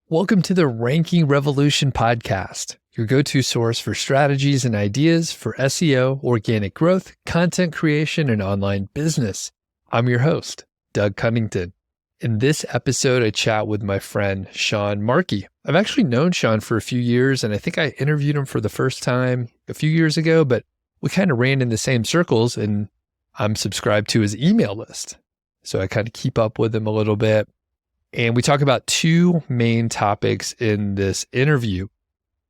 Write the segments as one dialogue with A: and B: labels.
A: Welcome to the Ranking Revolution podcast, your go-to source for strategies and ideas for SEO, organic growth, content creation, and online business. I'm your host, Doug Cunnington. In this episode, I chat with my friend, Sean Markey. I've actually known Sean for a few years, and I think I interviewed him for the first time a few years ago, but we kind of ran in the same circles, and I'm subscribed to his email list. So I kind of keep up with him a little bit. And we talk about two main topics in this interview.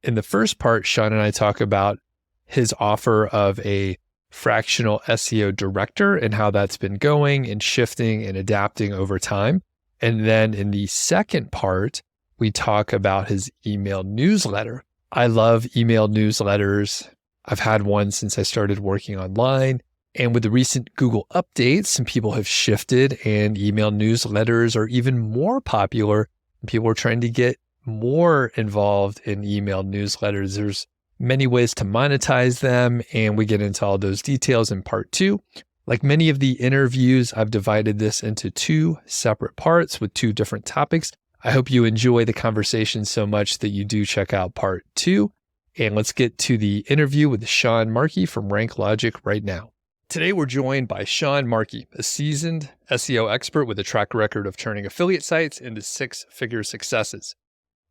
A: In the first part, Sean and I talk about his offer of a fractional SEO director and how that's been going and shifting and adapting over time. And then in the second part, we talk about his email newsletter. I love email newsletters. I've had one since I started working online. And with the recent Google updates, some people have shifted and email newsletters are even more popular. People are trying to get more involved in email newsletters. There's many ways to monetize them, and we get into all those details in part two. Like many of the interviews, I've divided this into two separate parts with two different topics. I hope you enjoy the conversation so much that you do check out part two. And let's get to the interview with Sean Markey from Rank Logic right now. Today, we're joined by Sean Markey, a seasoned SEO expert with a track record of turning affiliate sites into six-figure successes.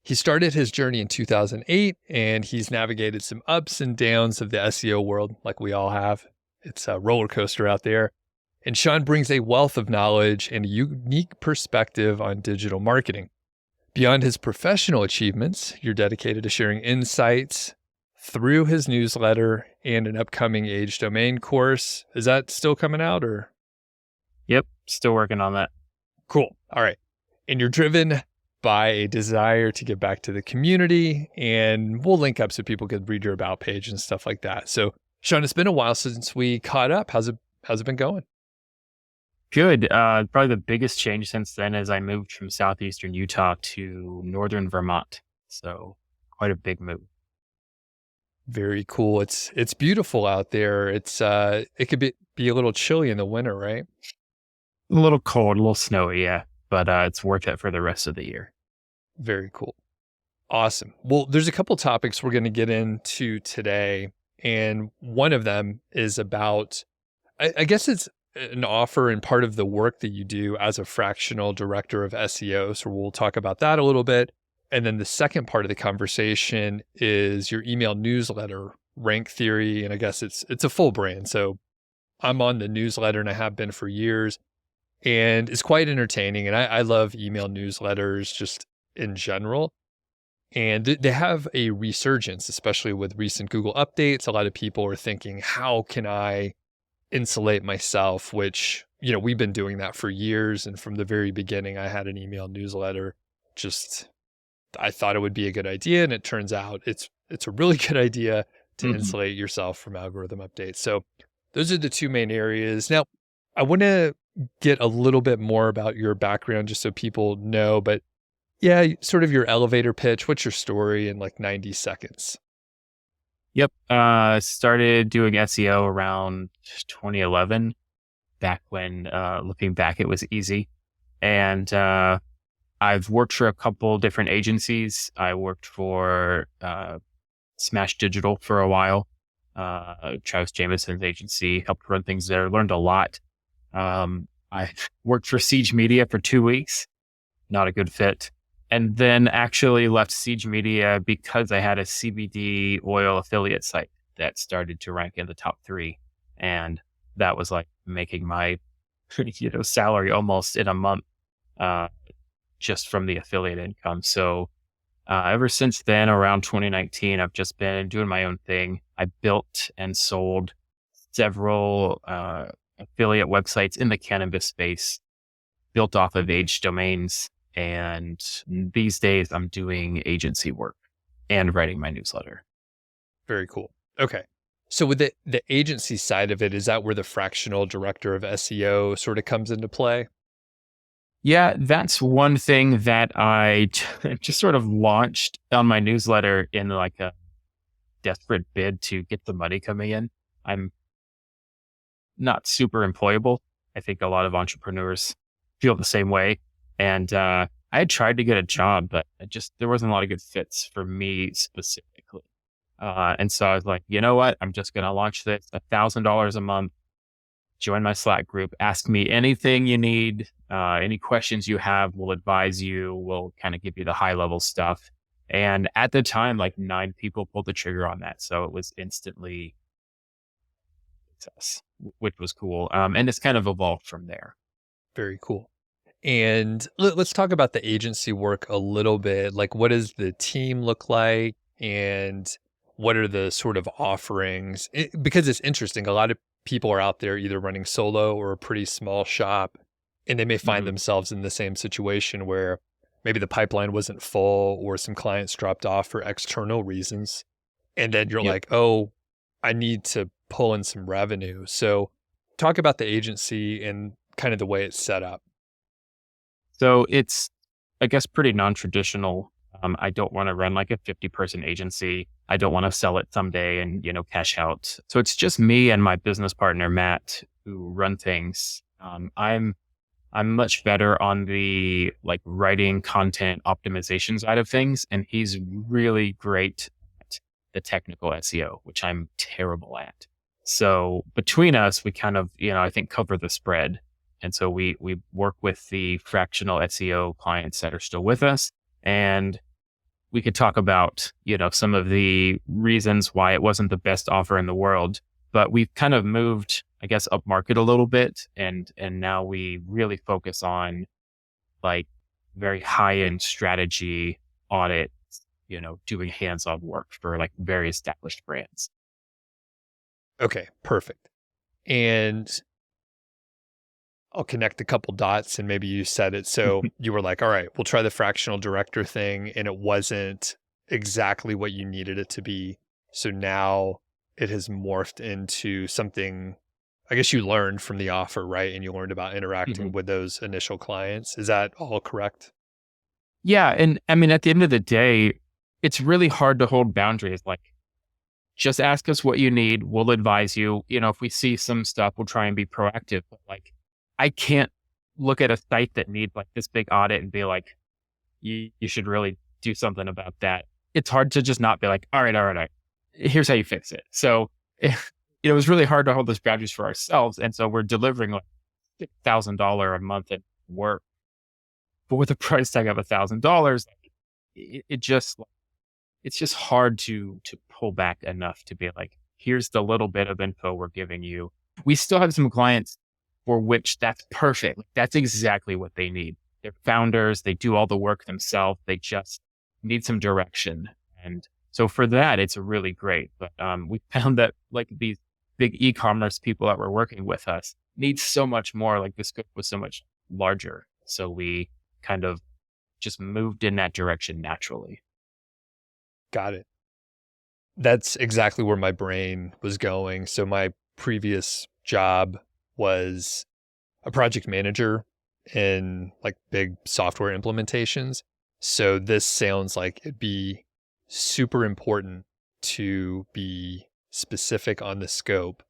A: He started his journey in 2008, and he's navigated some ups and downs of the SEO world, like we all have. It's a roller coaster out there. And Sean brings a wealth of knowledge and a unique perspective on digital marketing. Beyond his professional achievements, you're dedicated to sharing insights through his newsletter and an upcoming age domain course. Is that still coming out or?
B: Yep, still working on that.
A: Cool. All right. And you're driven by a desire to get back to the community, and we'll link up so people can read your about page and stuff like that. So Sean, it's been a while since we caught up. How's it been going?
B: Good. Probably the biggest change since then is I moved from southeastern Utah to northern Vermont. So quite a big move.
A: Very cool. It's beautiful out there. It could be a little chilly in the winter, right?
B: A little cold, a little snowy, yeah. But it's worth it for the rest of the year.
A: Very cool. Awesome. Well, there's a couple topics we're going to get into today. And one of them is about, I guess it's an offer and part of the work that you do as a fractional director of SEO. So we'll talk about that a little bit. And then the second part of the conversation is your email newsletter, Rank Theory. And I guess it's a full brand. So I'm on the newsletter and I have been for years. And it's quite entertaining. And I love email newsletters just in general. And they have a resurgence, especially with recent Google updates. A lot of people are thinking, how can I insulate myself? Which, we've been doing that for years. And from the very beginning, I had an email newsletter. I thought it would be a good idea. And it turns out it's a really good idea to insulate yourself from algorithm updates. So those are the two main areas. Now, I want to get a little bit more about your background just so people know, but yeah, sort of your elevator pitch. What's your story in like 90 seconds?
B: Yep. Started doing SEO around 2011, back when, looking back, it was easy. And I've worked for a couple different agencies. I worked for Smash Digital for a while, Travis Jameson's agency, helped run things there, learned a lot. I worked for Siege Media for 2 weeks, not a good fit. And then actually left Siege Media because I had a CBD oil affiliate site that started to rank in the top 3. And that was like making my salary almost in a month just from the affiliate income. So ever since then, around 2019, I've just been doing my own thing. I built and sold several affiliate websites in the cannabis space, built off of age domains. And these days I'm doing agency work and writing my newsletter.
A: Very cool. Okay. So with the agency side of it, is that where the fractional director of SEO sort of comes into play?
B: Yeah, that's one thing that I just sort of launched on my newsletter in like a desperate bid to get the money coming in. I'm not super employable. I think a lot of entrepreneurs feel the same way. And I I had tried to get a job, but there wasn't a lot of good fits for me specifically. And so I was like, you know what? I'm just going to launch this $1,000 a month, join my Slack group, ask me anything you need, any questions you have, we'll advise you, we'll kind of give you the high level stuff. And at the time, like 9 people pulled the trigger on that. So it was instantly success, which was cool. And it's kind of evolved from there.
A: Very cool. And let's talk about the agency work a little bit. Like, what does the team look like? And what are the sort of offerings? Because it's interesting. A lot of people are out there either running solo or a pretty small shop, and they may find
B: Mhm.
A: themselves in the same situation where maybe the pipeline wasn't full or some clients dropped off for external reasons. And then you're
B: Yep.
A: like, oh, I need to pull in some revenue. So talk about the agency and kind of the way it's set up.
B: So it's, I guess, pretty non-traditional. I don't want to run like a 50-person agency. I don't want to sell it someday and, cash out. So it's just me and my business partner, Matt, who run things. I'm much better on the like writing content optimization side of things. And he's really great at the technical SEO, which I'm terrible at. So between us, we kind of, I think cover the spread. And so we work with the fractional SEO clients that are still with us. And we could talk about, some of the reasons why it wasn't the best offer in the world, but we've kind of moved, I guess, up market a little bit. And now we really focus on like very high end strategy audit, doing hands-on work for like very established brands.
A: Okay, perfect. And I'll connect a couple dots and maybe you said it. So you were like, all right, we'll try the fractional director thing. And it wasn't exactly what you needed it to be. So now it has morphed into something, I guess you learned from the offer, right? And you learned about interacting
B: Mhm.
A: with those initial clients. Is that all correct?
B: Yeah. And I mean, at the end of the day, it's really hard to hold boundaries. Like, just ask us what you need. We'll advise you. If we see some stuff, we'll try and be proactive. But like, I can't look at a site that needs like this big audit and be like, you should really do something about that. It's hard to just not be like, all right, here's how you fix it. So, it was really hard to hold those boundaries for ourselves. And so we're delivering like $6,000 a month at work, but with a price tag of $1,000, it just it's just hard to pull back enough to be like, here's the little bit of info we're giving you. We still have some clients for which that's perfect. Like, that's exactly what they need. They're founders, they do all the work themselves. They just need some direction. And so for that, it's really great. But we found that like these big e-commerce people that were working with us need so much more. Like the scope was so much larger. So we kind of just moved in that direction naturally.
A: Got it. That's exactly where my brain was going. So my previous job was a project manager in like big software implementations. So this sounds like it'd be super important to be specific on the scope.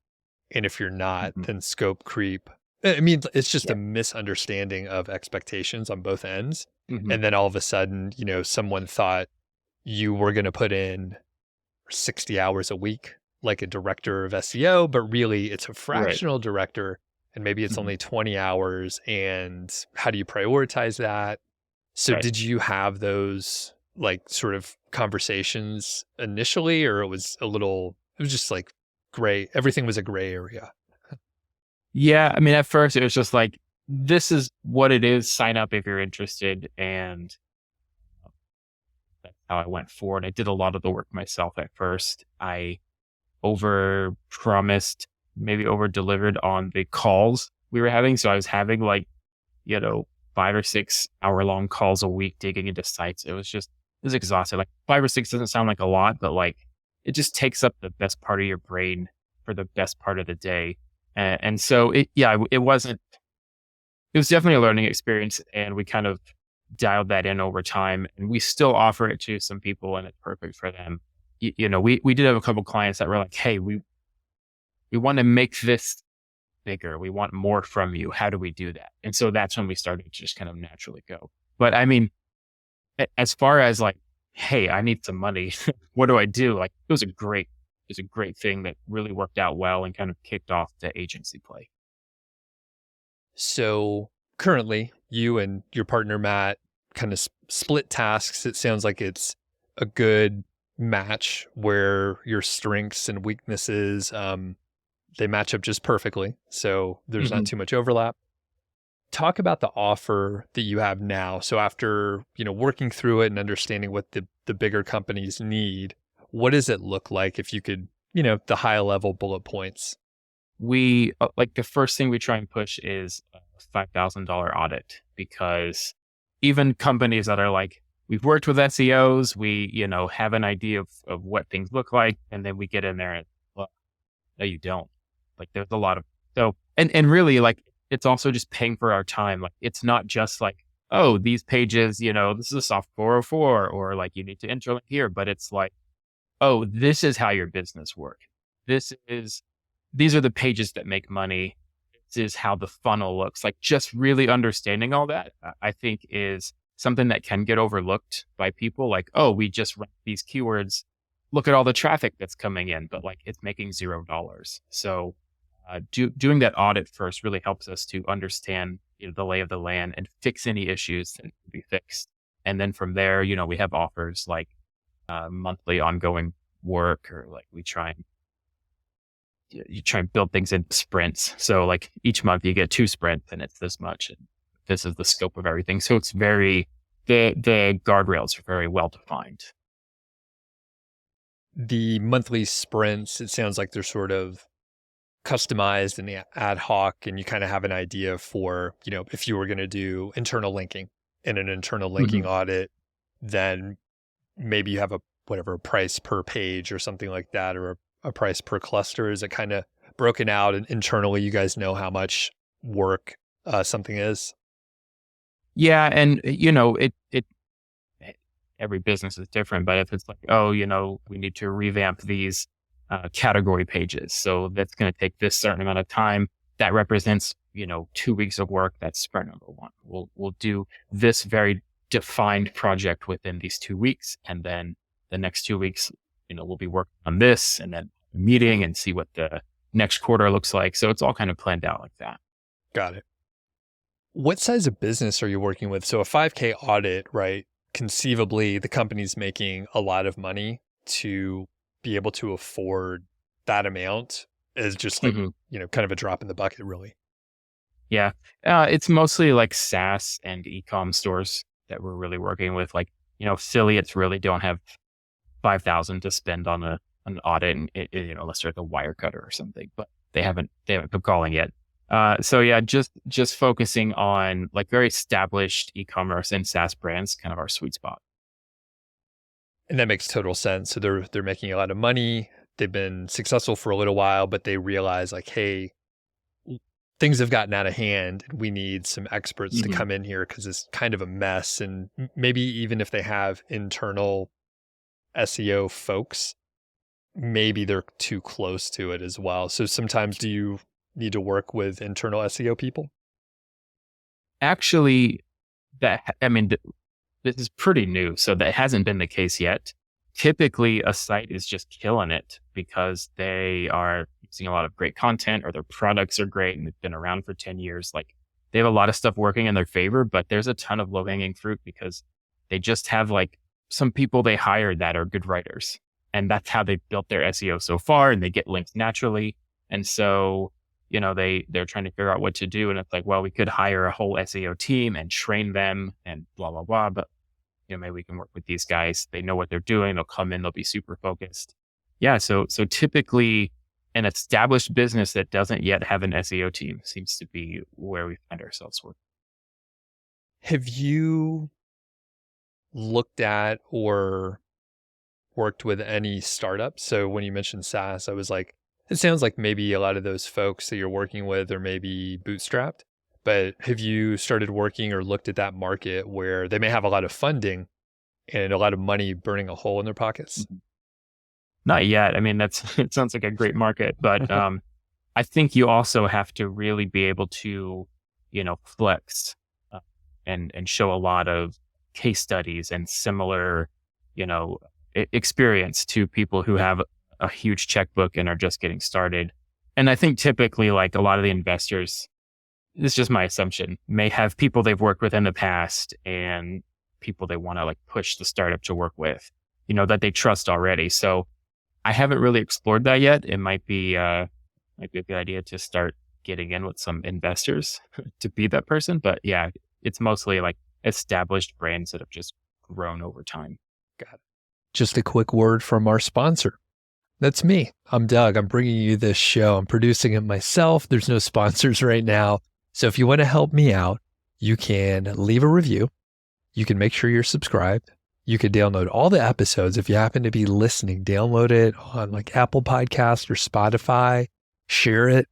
A: And if you're not,
B: Mhm.
A: then scope creep. I mean, it's just
B: Yeah.
A: a misunderstanding of expectations on both ends.
B: Mhm.
A: And then all of a sudden, someone thought you were going to put in 60 hours a week, like a director of SEO, but really it's a
B: Right.
A: fractional director and maybe it's
B: Mhm.
A: only 20 hours. And how do you prioritize that? So,
B: Right.
A: did you have those like sort of conversations initially, or it was just like gray, everything was a gray area?
B: Yeah, I mean, at first it was just like, this is what it is. Sign up if you're interested. And that's how I went forward. I did a lot of the work myself at first. I over promised, maybe over delivered on the calls we were having. So I was having like, you know, 5 or 6 hour long calls a week digging into sites. It was exhausting. Like 5 or 6 doesn't sound like a lot, but like it just takes up the best part of your brain for the best part of the day. And so it was definitely a learning experience, and we kind of dialed that in over time, and we still offer it to some people and it's perfect for them. We did have a couple clients that were like, hey, we want to make this bigger. We want more from you. How do we do that? And so that's when we started to just kind of naturally go. But I mean, as far as like, hey, I need some money. What do I do? Like, it was a great thing that really worked out well and kind of kicked off the agency play.
A: So currently, you and your partner, Matt, kind of split tasks. It sounds like it's a good match where your strengths and weaknesses, they match up just perfectly. So there's not
B: hmm
A: too much overlap. Talk about the offer that you have now. So after, working through it and understanding what the bigger companies need, what does it look like if you could, the high level bullet points?
B: We like the first thing we try and push is a $5,000 audit, because even companies that are like, we've worked with SEOs, we, have an idea of what things look like. And then we get in there and, well, no, you don't. Like there's a lot of, so, and really like, it's also just paying for our time. Like it's not just like, oh, these pages, this is a soft 404, or like you need to interlink here, but it's like, oh, this is how your business work. This is, these are the pages that make money. This is how the funnel looks. Like just really understanding all that, I think is something that can get overlooked by people. Like, oh, we just rank these keywords. Look at all the traffic that's coming in, but like it's making $0. So doing that audit first really helps us to understand the lay of the land and fix any issues that need to be fixed. And then from there, we have offers like monthly ongoing work, or like we try and you try and build things in sprints. So like each month you get 2 sprints and it's this much, and this is the scope of everything. So it's very, the guardrails are very well defined.
A: The monthly sprints, it sounds like they're sort of customized and ad hoc, and you kind of have an idea for, if you were going to do internal linking in an internal linking
B: Mhm.
A: audit, then maybe you have a price per page or something like that, or a price per cluster. Is it kind of broken out, and internally you guys know how much work something is?
B: Yeah. And every business is different, but if it's like, oh, we need to revamp these category pages. So that's going to take this certain amount of time. That represents, 2 weeks of work. That's sprint number one. We'll do this very defined project within these 2 weeks. And then the next 2 weeks, we'll be working on this, and then meeting and see what the next quarter looks like. So it's all kind of planned out like that.
A: Got it. What size of business are you working with? So a 5K audit, right? Conceivably, the company's making a lot of money. To be able to afford that amount is just like,
B: hmm
A: kind of a drop in the bucket, really.
B: Yeah. It's mostly like SaaS and e-com stores that we're really working with. Like, affiliates really don't have 5,000 to spend on an audit, and unless they're the wire cutter or something, but they haven't come calling yet. So yeah, just focusing on like very established e-commerce and SaaS brands, kind of our sweet spot.
A: And that makes total sense. So they're making a lot of money. They've been successful for a little while, but they realize like, hey, things have gotten out of hand, and we need some experts to
B: hmm
A: come in here because it's kind of a mess. And maybe even if they have internal SEO folks, maybe they're too close to it as well. So sometimes do you need to work with internal SEO people?
B: Actually, I mean, this is pretty new, so that hasn't been the case yet. Typically, a site is just killing it because they are using a lot of great content, or their products are great and they've been around for 10 years. Like they have a lot of stuff working in their favor, but there's a ton of low hanging fruit because they just have like some people they hired that are good writers. And that's how they built their SEO so far, and they get linked naturally. And so, they're trying to figure out what to do. And it's like, well, we could hire a whole SEO team and train them and blah, blah, blah. But maybe we can work with these guys. They know what they're doing. They'll come in, they'll be super focused. Yeah. So typically an established business that doesn't yet have an SEO team seems to be where we find ourselves working.
A: Have you looked at or worked with any startups? So when you mentioned SaaS, I was like, it sounds like maybe a lot of those folks that you're working with are maybe bootstrapped. But have you started working or looked at that market where they may have a lot of funding and a lot of money burning a hole in their pockets?
B: Mhm. Not yet. I mean, it sounds like a great market, but I think you also have to really be able to, flex. Uh, and show a lot of case studies and similar, experience to people who have a huge checkbook and are just getting started. And I think typically, like, a lot of the investors, this is just my assumption, may have people they've worked with in the past and people they want to like push the startup to work with, that they trust already. So I haven't really explored that yet. It might be a good idea to start getting in with some investors to be that person. But yeah, it's mostly like established brands that have just grown over time.
A: Got it. Just a quick word from our sponsor. That's me. I'm Doug. I'm bringing you this show. I'm producing it myself. There's no sponsors right now. So if you want to help me out, you can leave a review. You can make sure you're subscribed. You can download all the episodes. If you happen to be listening, download it on like Apple Podcast or Spotify, share it,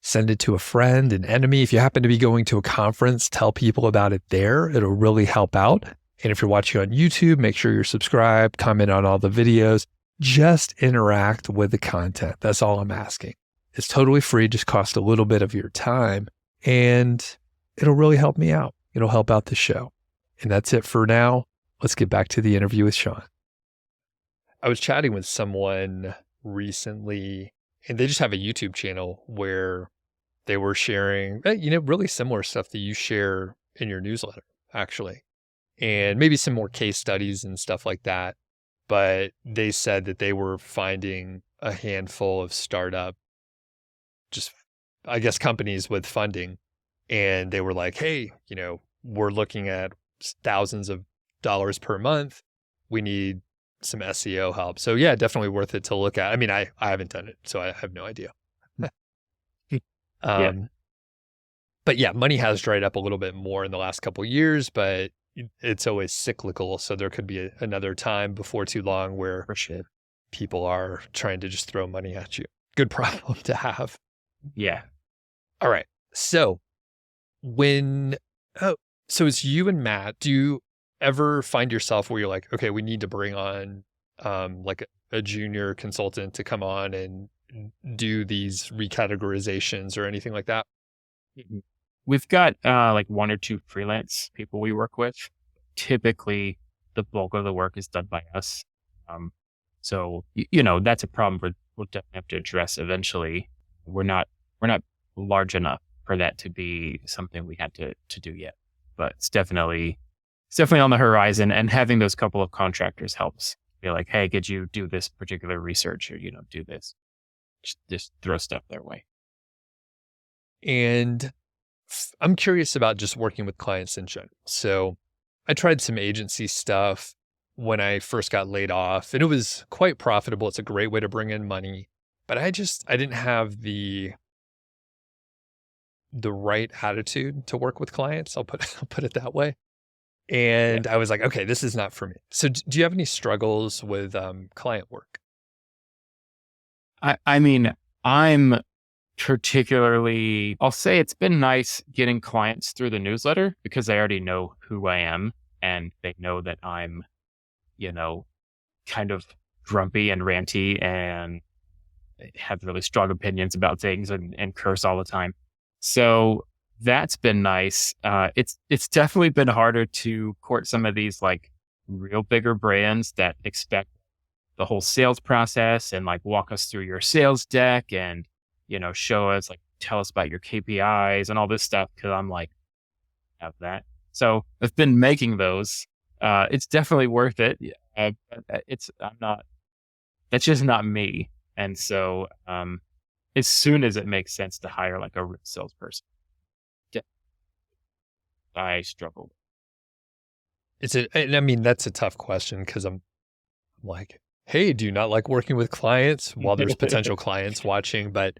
A: send it to a friend, an enemy. If you happen to be going to a conference, tell people about it there. It'll really help out. And if you're watching on YouTube, make sure you're subscribed, comment on all the videos, just interact with the content. That's all I'm asking. It's totally free, just cost a little bit of your time, and it'll really help me out. It'll help out the show. And that's it for now. Let's get back to the interview with Sean. I was chatting with someone recently, and they just have a YouTube channel where they were sharing, really similar stuff that you share in your newsletter, actually, and maybe some more case studies and stuff like that. But they said that they were finding a handful of startup, just, I guess, companies with funding. And they were like, hey, we're looking at thousands of dollars per month. We need some SEO help. So yeah, definitely worth it to look at. I mean, I haven't done it, so I have no idea.
B: Yeah.
A: But yeah, money has dried up a little bit more in the last couple of years, but it's always cyclical. So there could be another time before too long where people are trying to just throw money at you. Good problem to have.
B: Yeah.
A: All right. So so it's you and Matt. Do you ever find yourself where you're like, okay, we need to bring on like a junior consultant to come on and do these recategorizations or anything like that?
B: We've got like one or two freelance people we work with. Typically, the bulk of the work is done by us. So that's a problem we'll definitely have to address eventually. We're not large enough for that to be something we had to do yet, but it's definitely on the horizon. And having those couple of contractors helps. Be like, hey, could you do this particular research or do this? Just throw stuff their way.
A: And I'm curious about just working with clients in general. So I tried some agency stuff when I first got laid off, and it was quite profitable. It's a great way to bring in money, but I didn't have the right attitude to work with clients. I'll put it that way. And I was like, okay, this is not for me. So do you have any struggles with client work?
B: I mean, I'm particularly, I'll say it's been nice getting clients through the newsletter because they already know who I am and they know that I'm, kind of grumpy and ranty and have really strong opinions about things and curse all the time. So that's been nice. It's definitely been harder to court some of these like real bigger brands that expect the whole sales process and like walk us through your sales deck and, show us, like, tell us about your KPIs and all this stuff. Cause I'm like, have that. So I've been making those. It's definitely worth it. But that's just not me. And so, as soon as it makes sense to hire like a real salesperson, I struggle.
A: And I mean, that's a tough question because I'm like, hey, do you not like working with clients? While there's potential clients watching, but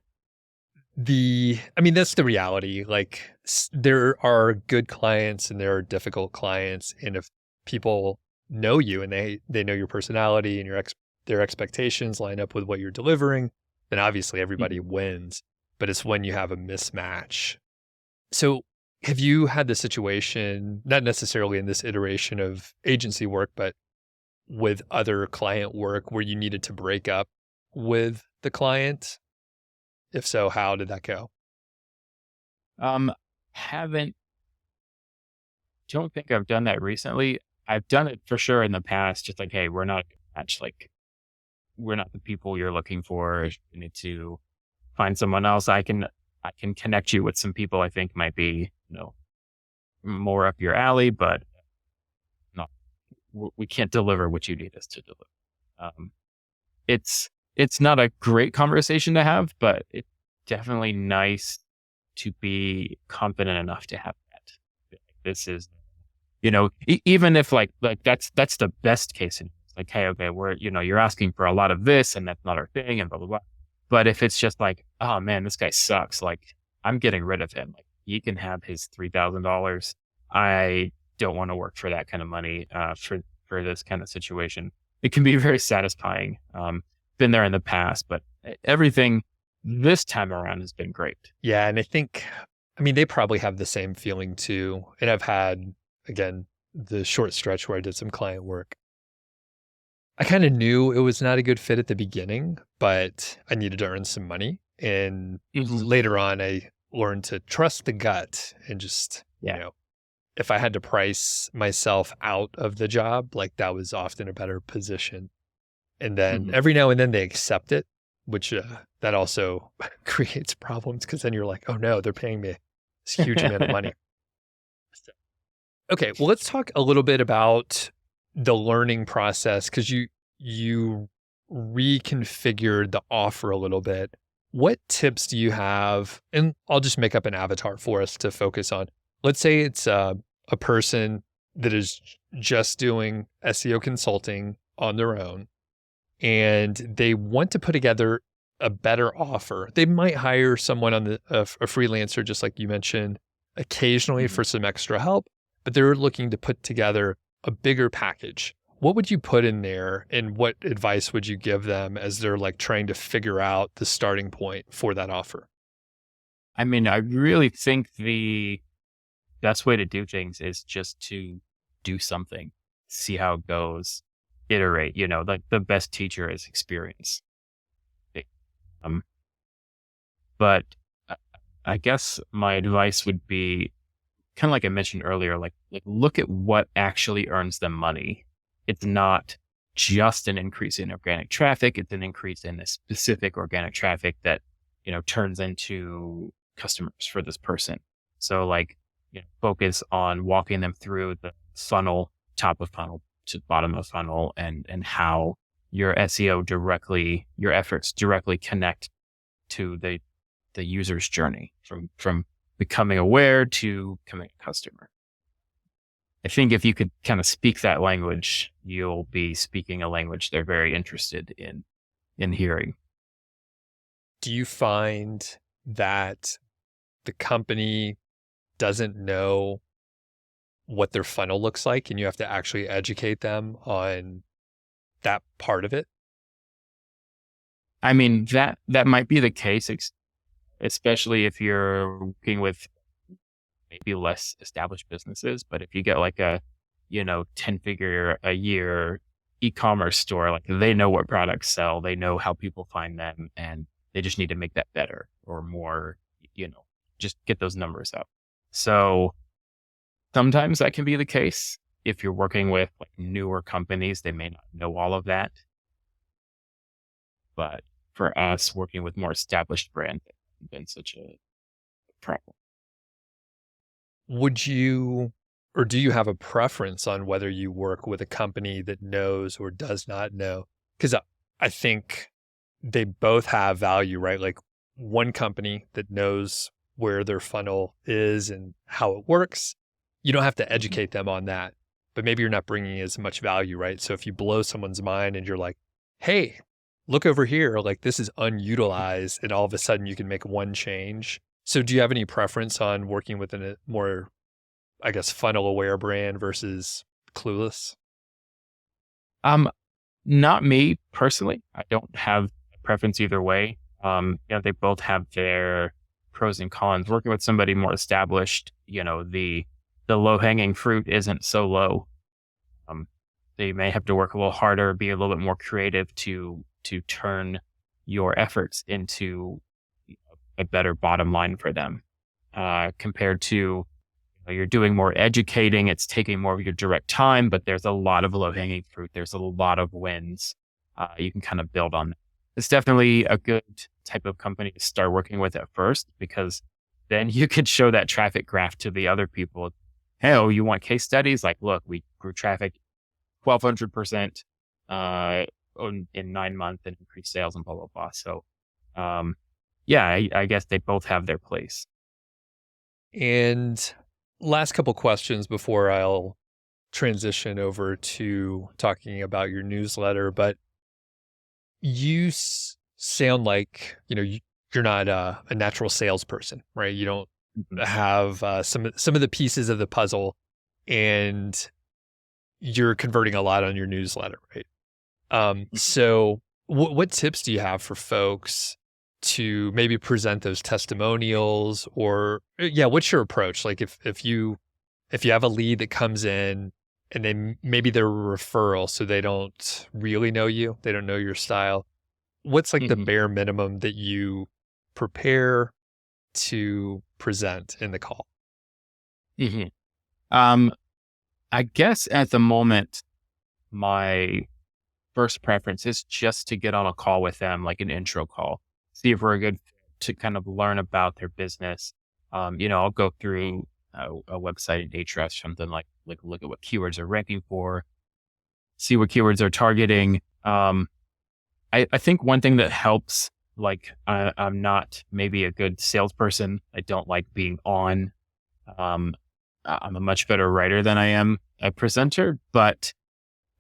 A: that's the reality. Like there are good clients and there are difficult clients. And if people know you and they know your personality and their expectations line up with what you're delivering, then obviously everybody wins. But it's when you have a mismatch. So have you had the situation, not necessarily in this iteration of agency work, but with other client work where you needed to break up with the client? If so, how did that go?
B: Haven't don't think I've done that recently. I've done it for sure in the past, just like, hey, we're not a match, like we're not the people you're looking for. You need to find someone else. I can connect you with some people I think might be, more up your alley, but not we can't deliver what you need us to deliver. Um, it's not a great conversation to have, but it's definitely nice to be confident enough to have that. This is, even if like that's the best case. Like, hey, okay, you're asking for a lot of this and that's not our thing and blah, blah, blah. But if it's just like, oh man, this guy sucks. Like I'm getting rid of him. Like he can have his $3,000. I don't want to work for that kind of money, for this kind of situation. It can be very satisfying. Been there in the past, but everything this time around has been great.
A: Yeah. And I mean, they probably have the same feeling too. And I've had, again, the short stretch where I did some client work. I kind of knew it was not a good fit at the beginning, but I needed to earn some money. And later on, I learned to trust the gut and just, if I had to price myself out of the job, like that was often a better position. And then every now and then they accept it, which that also creates problems because then you're like, oh no, they're paying me this huge amount of money. Okay, well, let's talk a little bit about the learning process because you reconfigured the offer a little bit. What tips do you have? And I'll just make up an avatar for us to focus on. Let's say it's a person that is just doing SEO consulting on their own, and they want to put together a better offer. They might hire someone on a freelancer, just like you mentioned, occasionally for some extra help, but they're looking to put together a bigger package. What would you put in there and what advice would you give them as they're like trying to figure out the starting point for that offer?
B: I mean, I really think the best way to do things is just to do something, see how it goes, iterate, like the best teacher is experience. But I guess my advice would be kind of like I mentioned earlier, like look at what actually earns them money. It's not just an increase in organic traffic. It's an increase in the specific organic traffic that, turns into customers for this person. So like, focus on walking them through the funnel, top of funnel to bottom of funnel and how your your efforts directly connect to the user's journey from becoming aware to becoming a customer. I think if you could kind of speak that language, you'll be speaking a language they're very interested in hearing.
A: Do you find that the company doesn't know what their funnel looks like and you have to actually educate them on that part of it?
B: I mean, that might be the case, especially if you're working with maybe less established businesses. But if you get like a, 10-figure a year e-commerce store, like they know what products sell, they know how people find them, and they just need to make that better or more, just get those numbers up. So sometimes that can be the case. If you're working with like newer companies, they may not know all of that. But for us working with more established brands, it hasn't been such a problem.
A: Would you, or do you have a preference on whether you work with a company that knows or does not know? Because I think they both have value, right? Like one company that knows where their funnel is and how it works, you don't have to educate them on that, but maybe you're not bringing as much value, right? So if you blow someone's mind and you're like, hey, look over here, like this is unutilized, and all of a sudden you can make one change. So do you have any preference on working with a more, I guess, funnel aware brand versus clueless?
B: Not me personally. I don't have a preference either way. They both have their pros and cons. Working with somebody more established, the low hanging fruit isn't so low. They may have to work a little harder, be a little bit more creative to turn your efforts into a better bottom line for them, compared to You're doing more educating. It's taking more of your direct time, but there's a lot of low hanging fruit. There's a lot of wins. You can kind of build on that. It's definitely a good type of company to start working with at first, because then you could show that traffic graph to the other people. Hey, oh, you want case studies? Like, look, we grew traffic 1,200% in 9 months and increased sales and blah, blah, blah. So, I guess they both have their place.
A: And last couple questions before I'll transition over to talking about your newsletter, but you sound like, you're not a natural salesperson, right? You don't have some of the pieces of the puzzle, and you're converting a lot on your newsletter, right? So what tips do you have for folks to maybe present those testimonials, or what's your approach? Like if you have a lead that comes in and then maybe they're a referral, so they don't really know you, they don't know your style, what's like the bare minimum that you prepare to present in the call?
B: I guess at the moment, my first preference is just to get on a call with them, like an intro call, see if we're a good fit, to kind of learn about their business. I'll go through a website in Ahrefs, something like look at what keywords are ranking for, see what keywords are targeting. I think one thing that helps, I'm not maybe a good salesperson. I don't like being on. I'm a much better writer than I am a presenter, but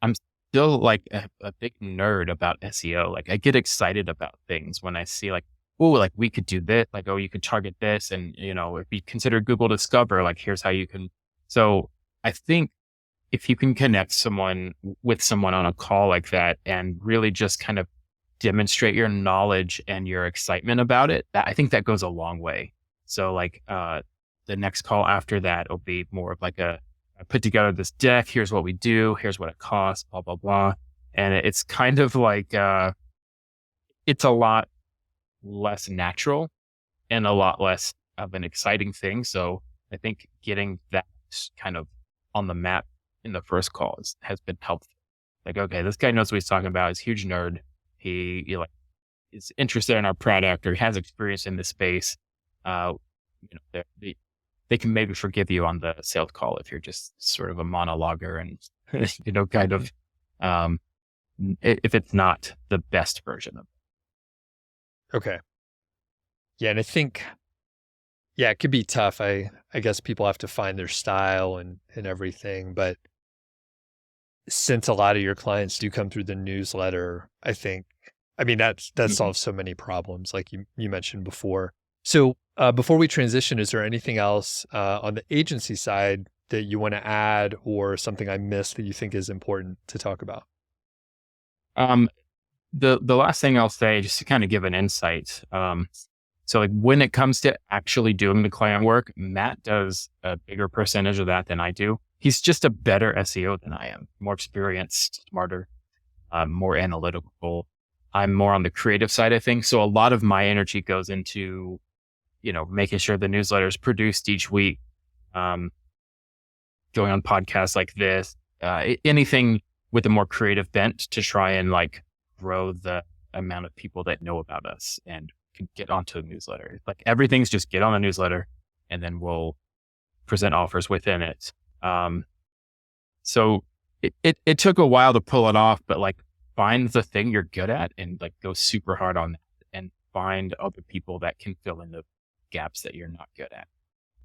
B: I'm still like a big nerd about SEO. Like, I get excited about things when I see we could do this, you could target this. And, if you consider Google Discover, here's how you can. So I think if you can connect with someone on a call like that and really just kind of demonstrate your knowledge and your excitement about it, I think that goes a long way. So the next call after that will be more of I put together this deck. Here's what we do. Here's what it costs, blah, blah, blah. And it's kind of it's a lot less natural and a lot less of an exciting thing. So I think getting that kind of on the map in the first call has been helpful. Okay, this guy knows what he's talking about. He's a huge nerd. He is interested in our product, or he has experience in this space. They can maybe forgive you on the sales call if you're just sort of a monologuer and, kind of, if it's not the best version of it.
A: Okay. Yeah. And I think, it could be tough. I guess people have to find their style and everything, but since a lot of your clients do come through the newsletter, that solves so many problems, like you mentioned before. So before we transition, is there anything else on the agency side that you want to add, or something I missed that you think is important to talk about?
B: The last thing I'll say, just to kind of give an insight. So when it comes to actually doing the client work, Matt does a bigger percentage of that than I do. He's just a better SEO than I am, more experienced, smarter, more analytical. I'm more on the creative side of things. So a lot of my energy goes into making sure the newsletter is produced each week, going on podcasts like this, anything with a more creative bent to try and grow the amount of people that know about us and can get onto the newsletter. Everything's just get on the newsletter, and then we'll present offers within it. So it took a while to pull it off, but find the thing you're good at and go super hard on that, and find other people that can fill in the gaps that you're not good at.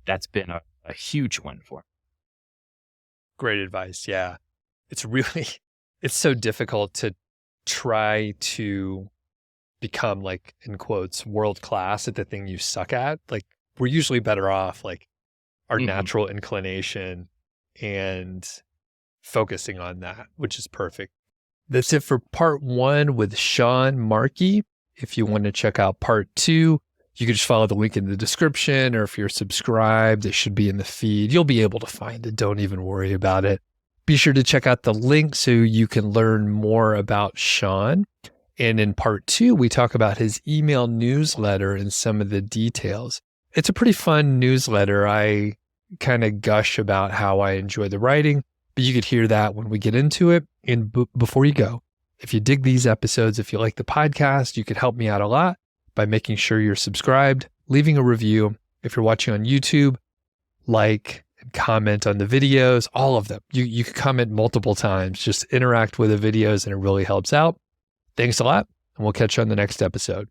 B: That's been a huge win for me.
A: Great advice. Yeah. It's so difficult to try to become in quotes, world class at the thing you suck at. We're usually better off our natural inclination and focusing on that, which is perfect. That's it for part 1 with Sean Markey. If you want to check out part 2, you can just follow the link in the description, or if you're subscribed, it should be in the feed. You'll be able to find it. Don't even worry about it. Be sure to check out the link so you can learn more about Sean. And in part 2, we talk about his email newsletter and some of the details. It's a pretty fun newsletter. I kind of gush about how I enjoy the writing, but you could hear that when we get into it. And before you go, if you dig these episodes, if you like the podcast, you could help me out a lot by making sure you're subscribed, leaving a review. If you're watching on YouTube, like and comment on the videos, all of them. You can comment multiple times, just interact with the videos, and it really helps out. Thanks a lot, and we'll catch you on the next episode.